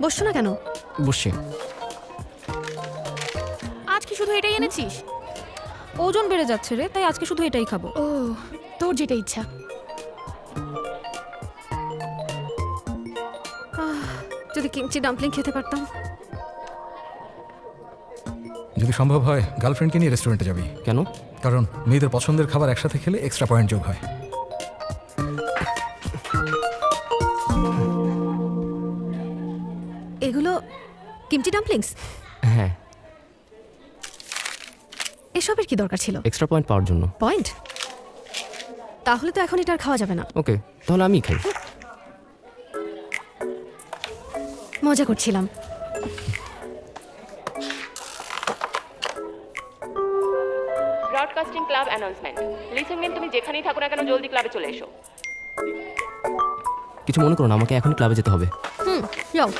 বসছো না কেন? বসছি। আজ কি শুধু এটাই এনেছিস? ওজন বেড়ে যাচ্ছে রে, তাই আজকে শুধু এটাই খাবো। ও, তোর যেটা ইচ্ছা। যদি কিমচি ডাম্পলিং খেতে পারতাম। যদি সম্ভব হয় গার্লফ্রেন্ডকে নিয়ে রেস্টুরেন্টে যাবি, কেন? কারণ মেয়েদের পছন্দের খাবার একসাথে খেলে এক্সট্রা পয়েন্ট যোগ হয়। এগুলো কিমচি ডাম্পলিংস? হ্যাঁ, এসবের কি দরকার ছিল? এক্সট্রা পয়েন্ট পাওয়ার জন্য। পয়েন্ট? তাহলে তো এখন এটা আর খাওয়া যাবে না। ওকে, তাহলে আমি খাই। মজা করছিলাম। Broadcasting club announcement. লিসেন, তুমি যেখানেই থাকো না কেন জলদি ক্লাবে চলে এসো। কিছু মনে করো না, আমাকে এখনই ক্লাবে যেতে হবে। যাও।